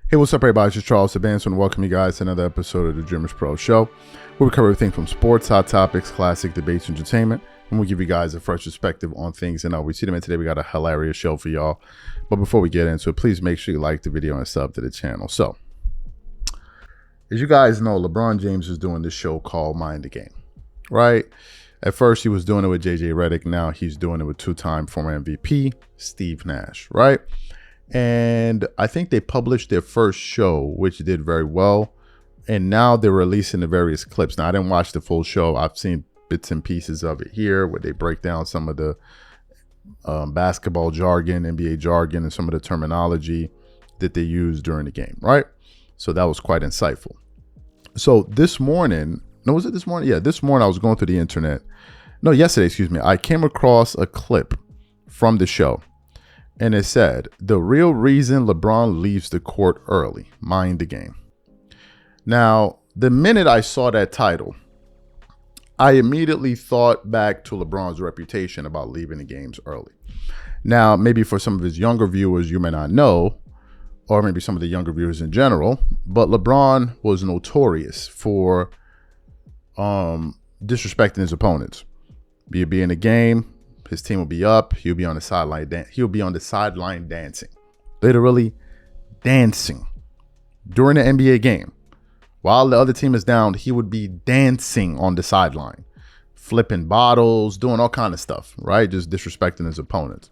Hey, what's up, everybody? It's just Charles Advance and welcome you guys to another episode of the DREAMERSPRO show, where we cover everything from sports, hot topics, classic debates, entertainment, and we give you guys a fresh perspective on things and how we see them. And today we got a hilarious show for y'all. But before we get into it, please make sure you like the video and sub to the channel. So, as you guys know, LeBron James is doing this show called Mind the Game, right? At first, he was doing it with JJ Redick. Now he's doing it with two-time former MVP Steve Nash, right? And I think they published their first show, which did very well. And now they're releasing the various clips. Now, I didn't watch the full show. I've seen bits and pieces of it here where they break down some of the basketball jargon, NBA jargon, and some of the terminology that they use during the game, right? So that was quite insightful. So this morning, no, was it this morning? Yeah, this morning I was going through the internet. No, yesterday, excuse me. I came across a clip from the show. And it said, the real reason LeBron leaves the court early, mind the game. Now, the minute I saw that title, I immediately thought back to LeBron's reputation about leaving the games early. Now, maybe for some of his younger viewers, you may not know, or maybe some of the younger viewers in general, but LeBron was notorious for disrespecting his opponents. Be it in a game, his team will be up. He'll be on the sideline. He'll be on the sideline dancing, literally dancing during the NBA game. While the other team is down, he would be dancing on the sideline, flipping bottles, doing all kind of stuff, right? Just disrespecting his opponents.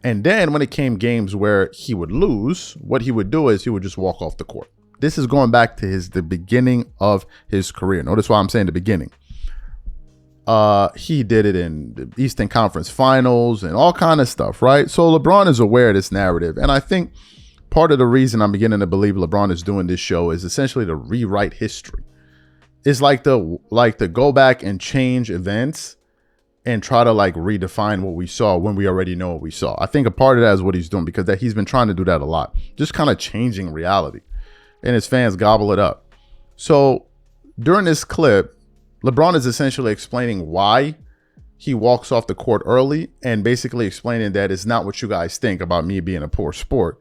And then when it came games where he would lose, what he would do is he would just walk off the court. This is going back to the beginning of his career. Notice why I'm saying the beginning. He did it in the Eastern Conference Finals and all kind of stuff, right? So LeBron is aware of this narrative. And I think part of the reason I'm beginning to believe LeBron is doing this show is essentially to rewrite history. It's like to go back and change events and try to redefine what we saw when we already know what we saw. I think a part of that is what he's doing because he's been trying to do that a lot. Just kind of changing reality. And his fans gobble it up. So during this clip, LeBron is essentially explaining why he walks off the court early and basically explaining that it's not what you guys think about me being a poor sport,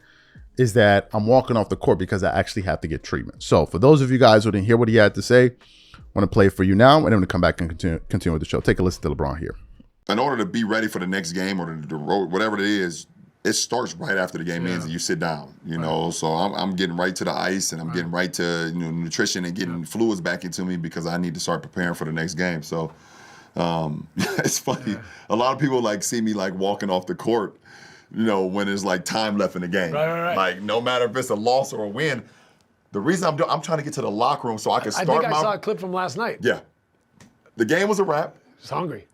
is that I'm walking off the court because I actually have to get treatment. So for those of you guys who didn't hear what he had to say, I want to play it for you now, and then I'm going to come back and continue with the show. Take a listen to LeBron here. In order to be ready for the next game or the road, whatever it is, it starts right after the game ends and you sit down, you know. So I'm getting right to the ice and I'm getting right to nutrition and getting fluids back into me because I need to start preparing for the next game. So it's funny. A lot of people see me walking off the court, when there's time left in the game. Right. No matter if it's a loss or a win. The reason I'm trying to get to the locker room so I can start. I saw a clip from last night. Yeah. The game was a wrap. Just hungry.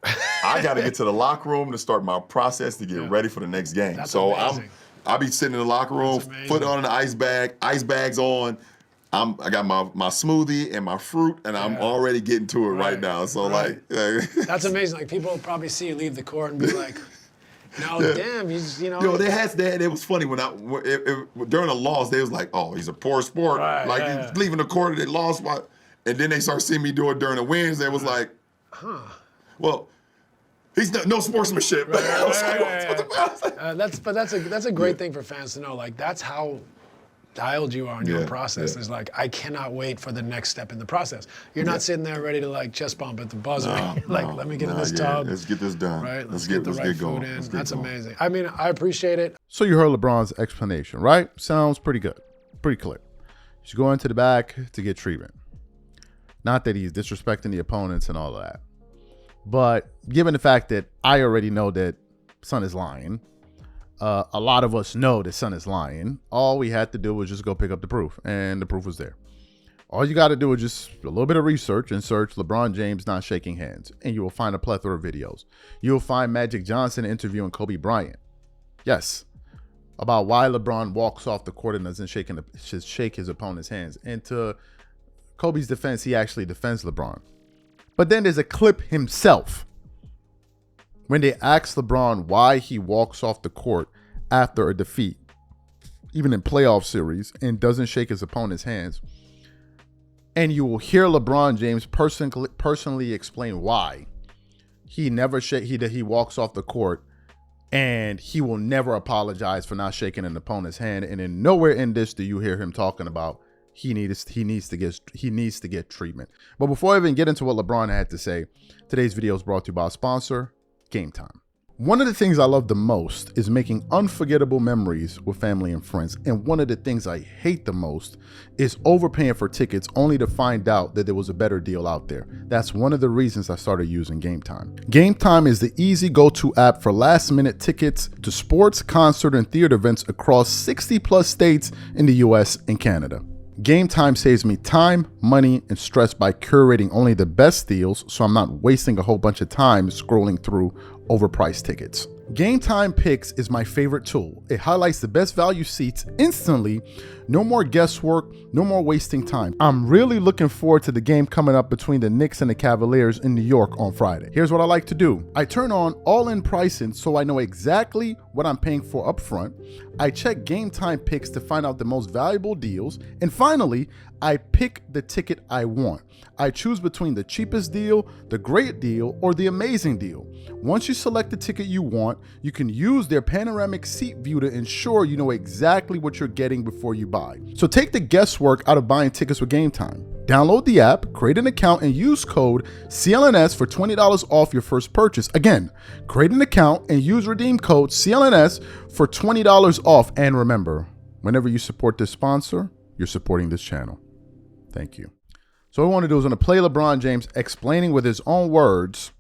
I got to get to the locker room to start my process to get ready for the next game. That's so amazing. I'll be sitting in the locker room, foot on an ice bags on. I got my smoothie and my fruit, and I'm already getting to it right now. So that's amazing. People probably see you leave the court and be like, "No, damn, he's Yo, they had that. It was funny when during a loss, they was like, "Oh, he's a poor sport." He's leaving the court, they lost, and then they start seeing me do it during the wins. They was like, "Huh." Well, he's no sportsmanship. That's a great thing for fans to know. That's how dialed you are in your process. Is I cannot wait for the next step in the process. You're not sitting there ready to chest bump at the buzzer. Let me get in this tub. Let's get this done. Right. Let's get the right food in. That's amazing. I mean, I appreciate it. So you heard LeBron's explanation, right? Sounds pretty good. Pretty clear. He's going to the back to get treatment. Not that he's disrespecting the opponents and all of that. But given the fact that I already know that Son is lying, a lot of us know that Son is lying. All we had to do was just go pick up the proof, and the proof was there. All you got to do is just a little bit of research and search LeBron James not shaking hands, and you will find a plethora of videos. You'll find Magic Johnson interviewing Kobe Bryant. Yes, about why LeBron walks off the court and doesn't shake his opponent's hands. And to Kobe's defense, he actually defends LeBron. But then there's a clip himself when they ask LeBron why he walks off the court after a defeat, even in playoff series, and doesn't shake his opponent's hands. And you will hear LeBron James personally explain why he walks off the court And he will never apologize for not shaking an opponent's hand. And in nowhere in this do you hear him talking about he needs to get treatment. But before I even get into what LeBron had to say, today's video is brought to you by a sponsor, Game Time. One of the things I love the most is making unforgettable memories with family and friends. And one of the things I hate the most is overpaying for tickets only to find out that there was a better deal out there. That's one of the reasons I started using Game Time. Game Time is the easy go-to app for last-minute tickets to sports, concert, and theater events across 60 plus states in the US and Canada. Game Time saves me time, money, and stress by curating only the best deals, so I'm not wasting a whole bunch of time scrolling through overpriced tickets. Game Time Picks is my favorite tool. It highlights the best value seats instantly. No more guesswork, no more wasting time. I'm really looking forward to the game coming up between the Knicks and the Cavaliers in New York on Friday. Here's what I like to do. I turn on all-in pricing so I know exactly what I'm paying for up front. I check Game Time Picks to find out the most valuable deals. And finally, I pick the ticket I want. I choose between the cheapest deal, the great deal, or the amazing deal. Once you select the ticket you want, you can use their panoramic seat view to ensure you know exactly what you're getting before you buy. So take the guesswork out of buying tickets with Game Time. Download the app, create an account, and use code CLNS for $20 off your first purchase. Again, create an account and use redeem code CLNS for $20 off. And remember, whenever you support this sponsor, you're supporting this channel. Thank you. So what I want to do is going to play LeBron James explaining with his own words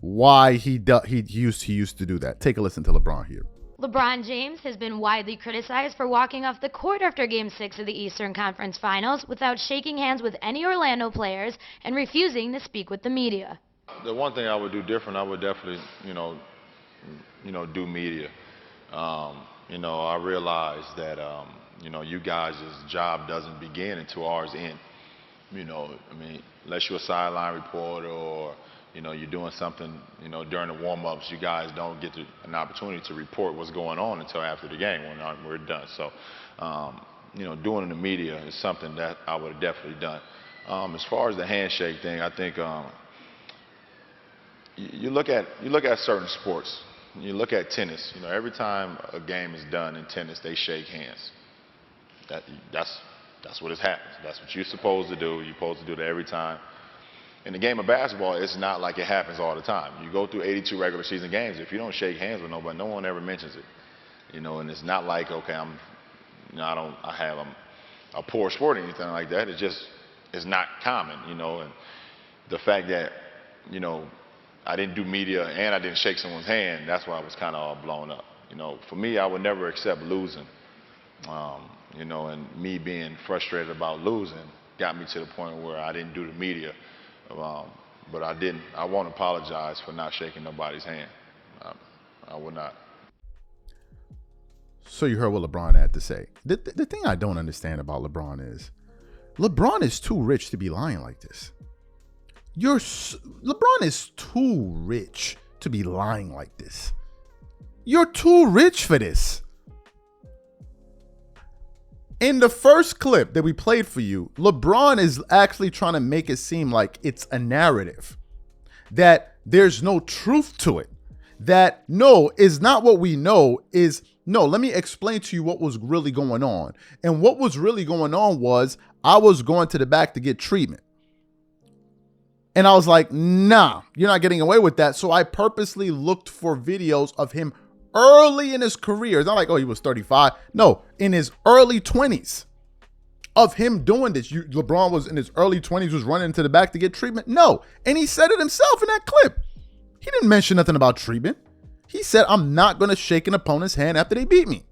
why he used to do that. Take a listen to LeBron here. LeBron James has been widely criticized for walking off the court after Game 6 of the Eastern Conference Finals without shaking hands with any Orlando players and refusing to speak with the media. The one thing I would do different, I would definitely, do media. I realize that, you guys' job doesn't begin until ours end. Unless you're a sideline reporter or, you're doing something, during the warm-ups, you guys don't get an opportunity to report what's going on until after the game when we're done. So, doing in the media is something that I would have definitely done. As far as the handshake thing, I think you look at certain sports. You look at tennis. Every time a game is done in tennis, they shake hands. That's what happens. That's what you're supposed to do. You're supposed to do that every time. In the game of basketball, it's not like it happens all the time. You go through 82 regular season games. If you don't shake hands with nobody, no one ever mentions it. And it's not like, okay, I have a poor sport or anything like that. It's not common, and the fact that, I didn't do media and I didn't shake someone's hand, that's why I was kind of all blown up. For me, I would never accept losing. And me being frustrated about losing got me to the point where I didn't do the media. But I won't apologize for not shaking nobody's hand. I will not. So you heard what LeBron had to say. The thing I don't understand about LeBron is too rich to be lying like this. LeBron is too rich to be lying like this. You're too rich for this. In the first clip that we played for you, LeBron is actually trying to make it seem like it's a narrative, that there's no truth to it, that no, is not what we know, is no, let me explain to you what was really going on. And what was really going on was I was going to the back to get treatment. And I was like, nah, you're not getting away with that. So I purposely looked for videos of him early in his career. It's not like, oh, he was 35. No, in his early 20s of him doing this. LeBron was in his early 20s, was running to the back to get treatment. No. And he said it himself in that clip. He didn't mention nothing about treatment. He said, I'm not going to shake an opponent's hand after they beat me.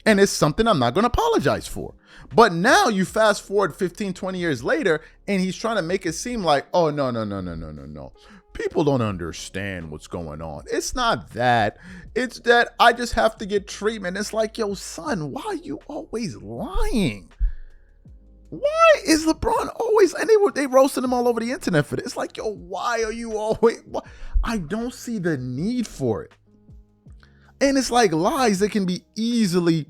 And it's something I'm not going to apologize for. But now you fast forward 15, 20 years later, and he's trying to make it seem like, oh, no. People don't understand what's going on. It's not that. It's that I just have to get treatment. It's like, yo, son, why are you always lying? Why is LeBron always, and they roasted him all over the internet for this. It's like, yo, why are you always, I don't see the need for it. And it's like lies that can be easily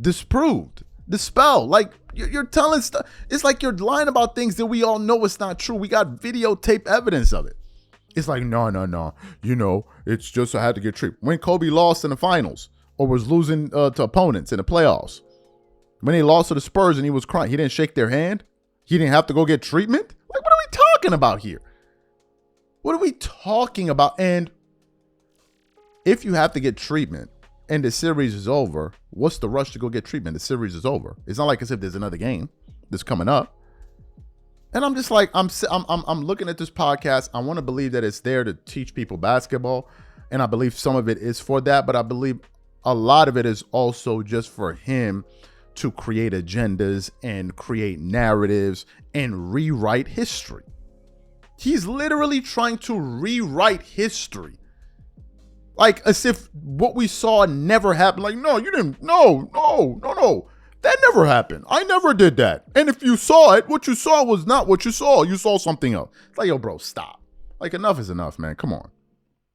dispelled. Like you're telling stuff. It's like you're lying about things that we all know it's not true. We got videotape evidence of it. It's like, no. You know, it's just I had to get treatment. When Kobe lost in the finals or was losing to opponents in the playoffs, when he lost to the Spurs and he was crying, he didn't shake their hand. He didn't have to go get treatment. Like, what are we talking about here? What are we talking about? And if you have to get treatment and the series is over, what's the rush to go get treatment? The series is over. It's not like as if there's another game that's coming up. And I'm just like, I'm looking at this podcast. I want to believe that it's there to teach people basketball. And I believe some of it is for that. But I believe a lot of it is also just for him to create agendas and create narratives and rewrite history. He's literally trying to rewrite history. Like as if what we saw never happened. Like, no, you didn't. No. That never happened. I never did that. And if you saw it, what you saw was not what you saw. You saw something else. It's like, yo, bro, stop. Like, enough is enough, man. Come on.